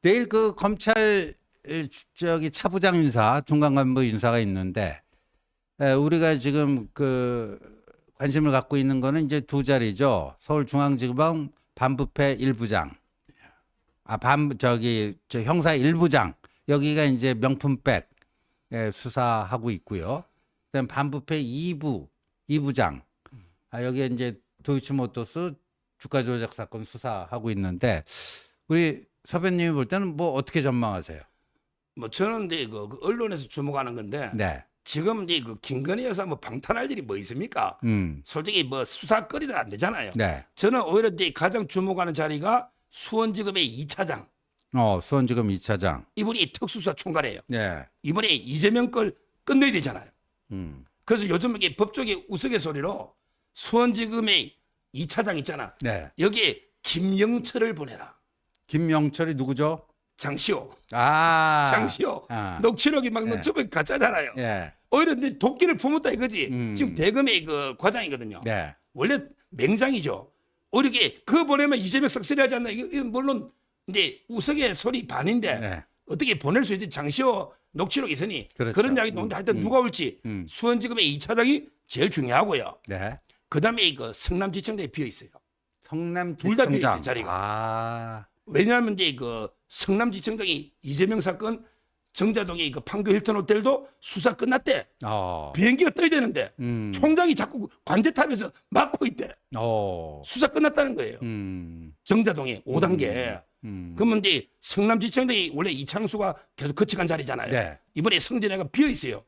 내일 그 검찰 저기 차부장 인사, 중간간부 인사가 있는데 우리가 지금 그 관심을 갖고 있는 거는 이제 두 자리죠. 서울중앙지검 반부패 1부장, 저 형사 1부장 여기가 이제 명품백 수사하고 있고요. 그다음 반부패 2부장, 여기에 이제 도이치모터스 주가 조작 사건 수사하고 있는데 우리 서배님이 볼 때는 뭐 어떻게 전망하세요? 뭐 저는 이제 그 언론에서 주목하는 건데 네. 지금 이제 그 김건희 여사 뭐 방탄할 일이 뭐 있습니까? 음. 솔직히 뭐 수사거리도 안 되잖아요. 네. 저는 오히려 이제 가장 주목하는 자리가 수원지검의 2차장. 수원지검 2차장. 이분이 특수수사 총괄이에요. 네. 이번에 이재명 걸 끝내야 되잖아요. 음. 그래서 요즘 이게 법조계 우스갯소리로 수원지검의 2차장 있잖아. 네. 여기에 김영철을 보내라. 김영철이 누구죠? 장시호. 아. 장시호. 아. 녹취록이 막 예. 너저번 가짜잖아요. 예. 오히려 이제 도끼를 품었다 이거지. 음. 지금 대검의 그 과장이거든요. 네. 원래 맹장이죠. 오히려 이게 그거 보내면 이재명 썩쓰리하지 않나. 이거 물론 이제 우석의 소리 반인데 네. 어떻게 보낼 수 있지. 장시호 녹취록이 있으니 그렇죠. 그런 이야기 나오는데 하여튼 누가 올지 수원지검의 2차장이 제일 중요하고요. 네. 그다음에 그 성남지청장이 비어 있어요. 성남 둘다 비어 지청장. 있어요, 자리가. 아. 왜냐하면 이제 그 성남지청장이 이재명 사건 정자동의 그 판교 힐튼 호텔도 수사 끝났대. 비행기가 떠야 되는데 총장이 자꾸 관제탑에서 막고 있대. 수사 끝났다는 거예요. 정자동에 5단계. 그러면 이제 성남지청장이 원래 이창수가 계속 거쳐간 자리잖아요. 네. 이번에 성진애가 비어 있어요.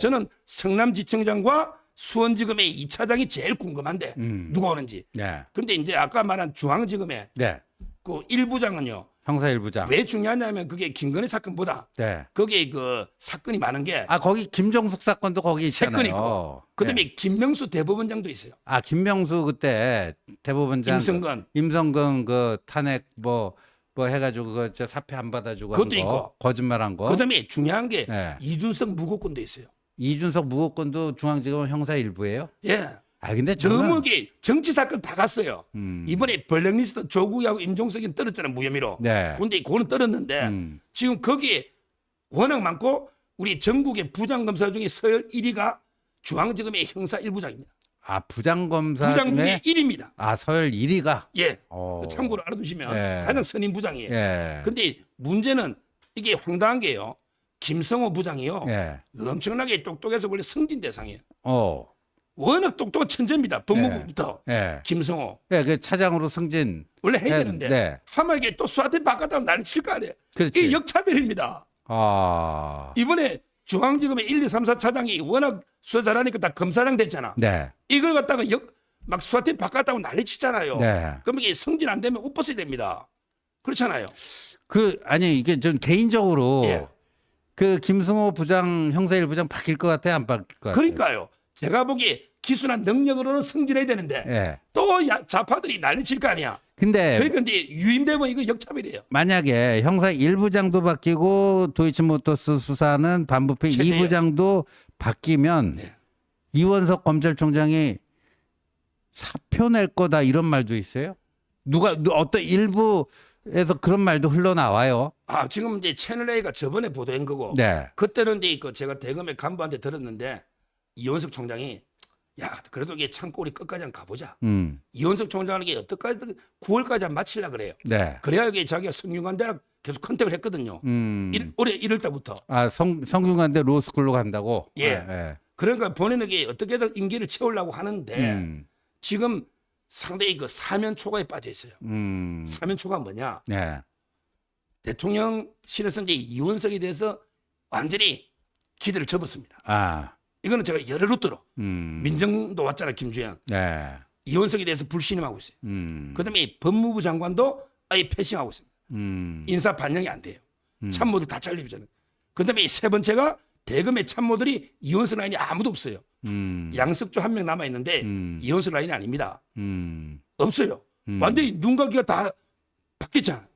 저는 성남지청장과 수원지검의 2차장이 제일 궁금한데 누가 오는지. 네. 그런데 이제 아까 말한 중앙지검의 네. 그 1부장은요. 형사 1부장. 왜 중요하냐면 그게 김건희 사건보다 네. 거기에 그 사건이 많은 게 거기 김정숙 사건도 거기 세 있잖아요. 건 있고 그다음에 네. 김명수 대법원장도 있어요. 김명수 그때 대법원장 임성근 그 탄핵 뭐 해가지고 저 사표 안 받아주고 그것도 한 거, 있고. 거짓말한 거. 그다음에 중요한 게 네. 이준석 무고권도 있어요. 이준석 무고권도 중앙지검 형사 일부예요? 예. 근데 너무 이게 정치 사건 다 갔어요. 음. 이번에 블랙리스트 조국하고 임종석이는 떨었잖아요. 무혐의로. 네. 근데 그거는 떨었는데 지금 거기에 워낙 많고 우리 전국의 부장검사 중에 서열 1위가 중앙지검의 형사 1부장입니다. 부장검사 부장 중에 1위입니다. 서열 1위가. 예. 참고로 알아두시면 예. 가장 선임 부장이에요. 예. 근데 문제는 이게 황당한 게요. 김성호 부장이요. 예. 엄청나게 똑똑해서 원래 승진 대상이에요. 워낙 똑똑한 천재입니다. 법무부부터. 예. 김성호. 예, 그 차장으로 승진. 원래 해야 네, 되는데 네. 하면 이게 또 수한테 바꿨다면 난리 칠 거 아니에요. 그렇지. 이게 역차별입니다. 이번에 중앙지검의 1, 2, 3, 4 차장이 워낙 수사 잘하니까 다 검사장 됐잖아. 네. 이걸 갖다가 막 수한테 바꿨다고 난리 치잖아요. 네. 그럼 이게 승진 안 되면 옷 벗어야 됩니다. 그렇잖아요. 이게 좀 개인적으로 예. 그 김승호 부장 형사 1부장 바뀔 것 같아요, 안 바뀔 것 같아요? 그러니까요. 제가 보기에 기술한 능력으로는 승진해야 되는데 예. 또 좌파들이 난리 칠 거 아니야. 근데 그러니까 이제 유임되면 이거 역차별이에요. 만약에 형사 1부장도 바뀌고 도이치모터스 수사는 반부패 최재형. 2부장도 바뀌면 네. 이원석 검찰총장이 사표 낼 거다 이런 말도 있어요? 어떤 일부에서 그런 말도 흘러나와요. 지금 이제 채널 A가 저번에 보도한 거고 네. 그때는 이제 제가 대검의 간부한테 들었는데 이원석 총장이 그래도 이게 참고 우리 끝까지 한번 가보자. 이원석 총장은 이게 어떻게든 9월까지 한번 마치려고 그래요. 네. 그래야 이게 자기가 성균관대학 계속 컨택을 했거든요. 올해 1월 달부터. 성균관대 로스쿨로 간다고? 예. 그러니까 본인은 이게 어떻게든 임기를 채우려고 하는데 지금 상당히 그 사면초가에 빠져 있어요. 사면초가 뭐냐? 네. 대통령실에서 이제 이원석에 대해서 완전히 기대를 접었습니다. 이거는 제가 여러 루트로 민정도 왔잖아 김주현. 네. 이원석에 대해서 불신임하고 있어요. 그다음에 법무부 장관도 아예 패싱하고 있습니다. 인사 반영이 안 돼요. 참모들 다 잘리잖아요. 그다음에 세 번째가 대검의 참모들이 이원석 라인이 아무도 없어요. 양석조 한 명 남아 있는데 이원석 라인이 아닙니다. 없어요. 완전히 눈과 귀가 다 바뀌었잖아.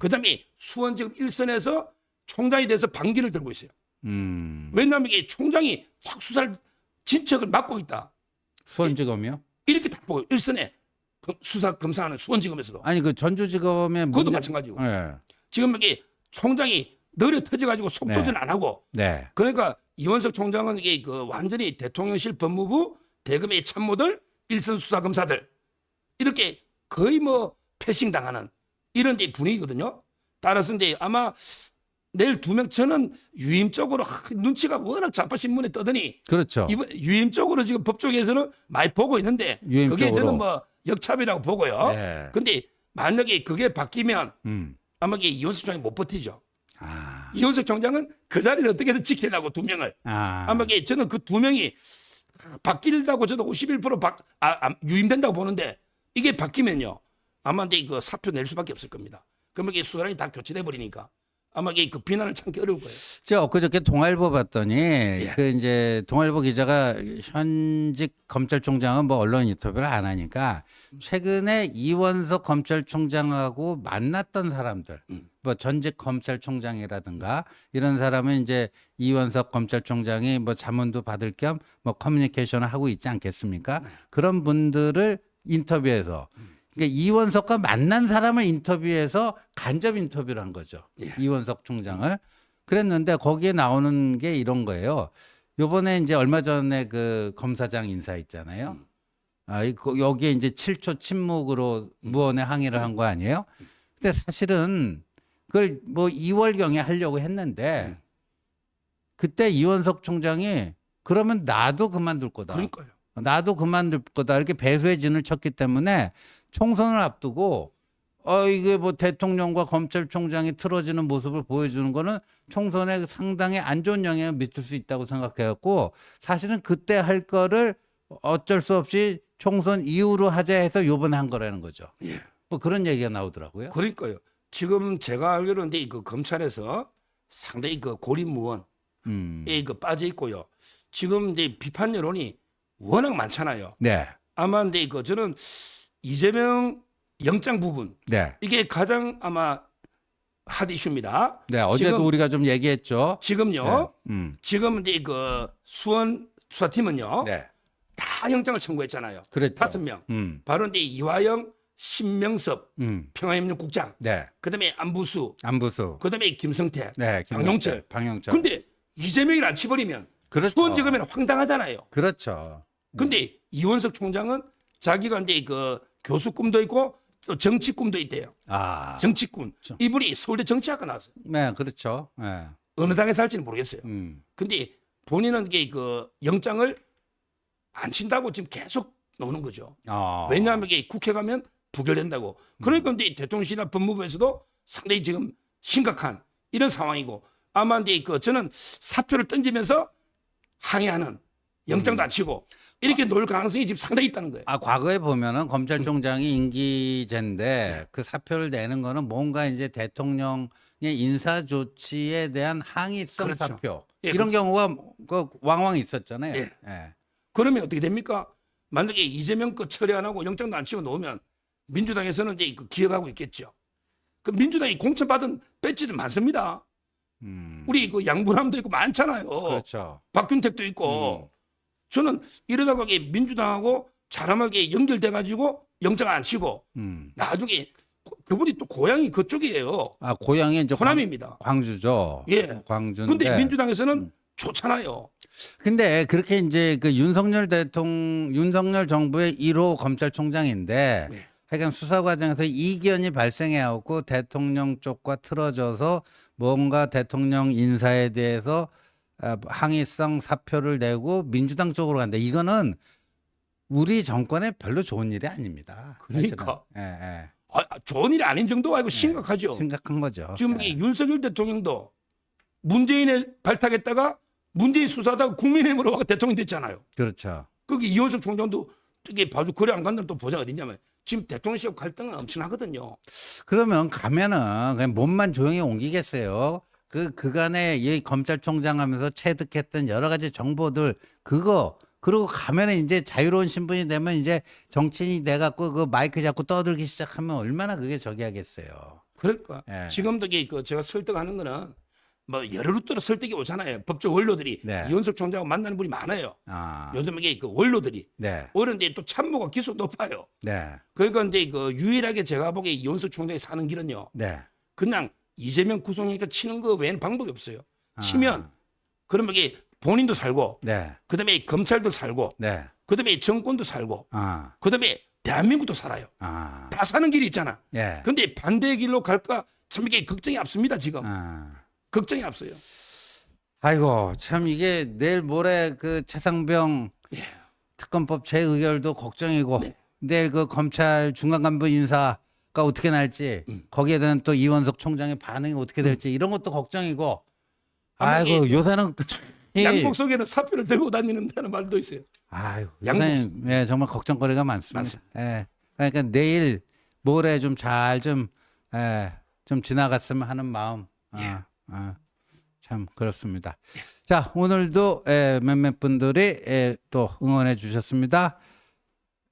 그다음에 수원지검 1선에서 총장이 돼서 반기를 들고 있어요. 왜냐하면 이게 총장이 자꾸 수사를 진척을 맡고 있다. 수원지검이요? 이렇게 딱 보고 1선에 수사 검사하는 수원지검에서도 그 전주지검의 그것도 마찬가지고. 네. 지금 이게 총장이 느려 터져가지고 속도전 네. 안 하고 네. 그러니까 이원석 총장은 이게 그 완전히 대통령실 법무부 대검의 참모들 일선 수사 검사들 이렇게 거의 뭐 패싱 당하는 이런 데 분위기거든요. 따라서 이제 아마 내일 2명 저는 유임적으로 눈치가 워낙 좌파 신문에 떠드니 그렇죠. 이번 유임적으로 지금 법조계에서는 많이 보고 있는데 그게 유임적으로. 저는 뭐 역찹이라고 보고요. 네. 근데 만약에 그게 바뀌면 음. 아마 이게 이원석 총장이 못 버티죠. 아. 이원석 총장은 그 자리를 어떻게든 지키려고 2명을 아. 아마 이게 저는 그 2명이 바뀔다고 저도 51% 유임된다고 보는데 이게 바뀌면요 아마 이제 그 사표 낼 수밖에 없을 겁니다. 그러면 이게 수사랑이 다 교체돼 버리니까 아마 이게 그 비난을 참기 어려울 거예요. 제가 엊그저께 동아일보 봤더니 그 이제 동아일보 기자가 현직 검찰총장은 뭐 언론 인터뷰를 안 하니까 최근에 이원석 검찰총장하고 만났던 사람들 뭐 전직 검찰총장이라든가 이런 사람은 이제 이원석 검찰총장이 뭐 자문도 받을 겸 뭐 커뮤니케이션을 하고 있지 않겠습니까? 그런 분들을 인터뷰해서 그러니까 이원석과 만난 사람을 인터뷰해서 간접 인터뷰를 한 거죠. 예. 이원석 총장을. 그랬는데 거기에 나오는 게 이런 거예요. 요번에 이제 얼마 전에 그 검사장 인사 있잖아요. 여기에 이제 7초 침묵으로 무언의 항의를 한 거 아니에요? 근데 사실은 그걸 뭐 2월경에 하려고 했는데 그때 이원석 총장이 그러면 나도 그만둘 거다. 그러니까요. 나도 그만둘 거다. 이렇게 배수의 진을 쳤기 때문에 총선을 앞두고 이게 뭐 대통령과 검찰총장이 틀어지는 모습을 보여주는 거는 총선에 상당히 안 좋은 영향을 미칠 수 있다고 생각해갖고 사실은 그때 할 거를 어쩔 수 없이 총선 이후로 하자 해서 요번에 한 거라는 거죠. 예. 뭐 그런 얘기가 나오더라고요. 그러니까요. 지금 제가 알기로는 근데 그 검찰에서 상당히 그 고립무원에 그 빠져 있고요. 지금 이제 비판 여론이 워낙 많잖아요. 네. 아마 근데 그 저는 이재명 영장 부분 네. 이게 가장 아마 핫 이슈입니다. 네. 어제도 지금, 우리가 좀 얘기했죠. 지금요. 네. 지금 이제 그 수원 수사팀은요. 네. 다 영장을 청구했잖아요. 그랬죠. 5명. 바로 이제 이화영, 신명섭, 평화협력국장, 네. 그다음에 안부수, 안부수. 그다음에 김성태, 네. 방용철. 방용철. 근데 이재명이를 안 치버리면 그렇죠. 수원지검에는 황당하잖아요. 그렇죠. 근데 이원석 총장은 자기가 이제 그 교수 꿈도 있고 또 정치 꿈도 있대요. 아. 정치꾼. 이분이 서울대 정치학과 나왔어요. 네, 그렇죠. 네. 어느 당에서 할지는 모르겠어요. 음. 근데 본인은 이게 그 영장을 안 친다고 지금 계속 노는 거죠. 왜냐하면 이게 국회 가면 부결된다고. 그러니까 이제 대통령실이나 법무부에서도 상당히 지금 심각한 이런 상황이고 아마 이제 그 저는 사표를 던지면서 항의하는 영장도 안 치고 이렇게 놀 가능성이 지금 상당히 있다는 거예요. 과거에 보면은 검찰총장이 임기제인데 그 사표를 내는 거는 뭔가 이제 대통령의 인사 조치에 대한 항의성 그렇죠. 사표 예, 이런 그렇죠. 경우가 그 왕왕 있었잖아요. 예. 예. 그러면 어떻게 됩니까? 만약에 이재명 거 처리 안 하고 영장도 안 치고 놓으면 민주당에서는 이제 그 기억하고 있겠죠. 그 민주당이 공천받은 배지들 많습니다. 우리 그 양분함도 있고 많잖아요. 그렇죠. 박균택도 있고. 저는 이러다가 이게 민주당하고 자람하게 연결돼 가지고 영장 안 치고 나중에 그분이 또 고향이 그쪽이에요. 고향이 이제 호남입니다. 광주죠. 예. 광주인데. 근데 민주당에서는 좋잖아요. 근데 그렇게 이제 그 윤석열 정부의 1호 검찰총장인데 네. 하여간 수사 과정에서 이견이 발생해왔고 대통령 쪽과 틀어져서 뭔가 대통령 인사에 대해서 항의성 사표를 내고 민주당 쪽으로 간다. 이거는 우리 정권에 별로 좋은 일이 아닙니다. 그러니까. 사실은. 예. 좋은 일이 아닌 정도가 아니고 심각하죠. 심각한 거죠. 지금 예. 윤석열 대통령도 문재인에 발탁했다가 문재인 수사하다가 국민의힘으로 와서 대통령 됐잖아요. 그렇죠. 거기 이원석 총장도 이게 봐주 거래 안 간다면 또 보장 어디냐면 지금 대통령실 갈등은 엄청나거든요. 그러면 가면은 그냥 몸만 조용히 옮기겠어요. 그간에 이 검찰총장 하면서 체득했던 여러 가지 정보들 그리고 가면은 이제 자유로운 신분이 되면 이제 정치인이 돼갖고 그 마이크 잡고 떠들기 시작하면 얼마나 그게 저기 하겠어요. 그러니까 예. 지금도 그 제가 설득하는 거는 뭐 여러 루트로 설득이 오잖아요. 법조 원로들이 네. 이원석 총장하고 만나는 분이 많아요. 요즘 이게 그 원로들이 네. 그런데 또 참모가 기수 높아요. 네. 그러니까 이제 그 유일하게 제가 보기에 이원석 총장이 사는 길은요. 네. 그냥 이재명 구속영장 치는 거 외에는 방법이 없어요. 치면 그러면 이게 본인도 살고 네. 그다음에 검찰도 살고 네. 그다음에 정권도 살고 아. 그다음에 대한민국도 살아요. 아. 다 사는 길이 있잖아. 예. 근데 반대의 길로 갈까 참 이게 걱정이 앞섭니다 지금. 아. 걱정이 앞서요. 아이고 참 이게 내일 모레 그 최상병 예. 특검법 재의결도 걱정이고 내일 그 검찰 중간 간부 인사가 어떻게 날지 거기에 대한 또 이원석 총장의 반응이 어떻게 될지 이런 것도 걱정이고 아이고 요새는 양복 속에는 사표를 들고 다니는다는 말도 있어요. 아이고 양복. 요새는 예, 정말 걱정거리가 많습니다. 예. 그러니까 내일 모레 좀 잘 좀 좀 지나갔으면 하는 마음. 참 그렇습니다. 자 오늘도 몇몇 분들이 또 응원해 주셨습니다.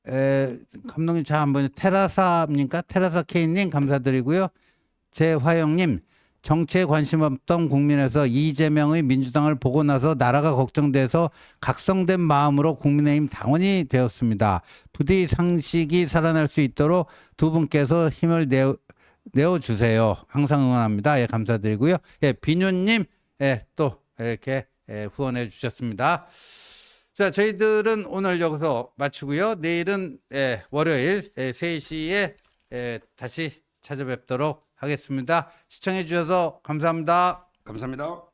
감독님 잘 안 보이네. 테라사입니까? 테라사 K님 감사드리고요. 재화영님 정치에 관심 없던 국민에서 이재명의 민주당을 보고 나서 나라가 걱정돼서 각성된 마음으로 국민의힘 당원이 되었습니다. 부디 상식이 살아날 수 있도록 두 분께서 힘을 내어주세요. 항상 응원합니다. 예, 감사드리고요. 예, 비뉴님 또 이렇게 후원해 주셨습니다. 자, 저희들은 오늘 여기서 마치고요. 내일은 월요일 3시에 다시 찾아뵙도록 하겠습니다. 시청해 주셔서 감사합니다. 감사합니다.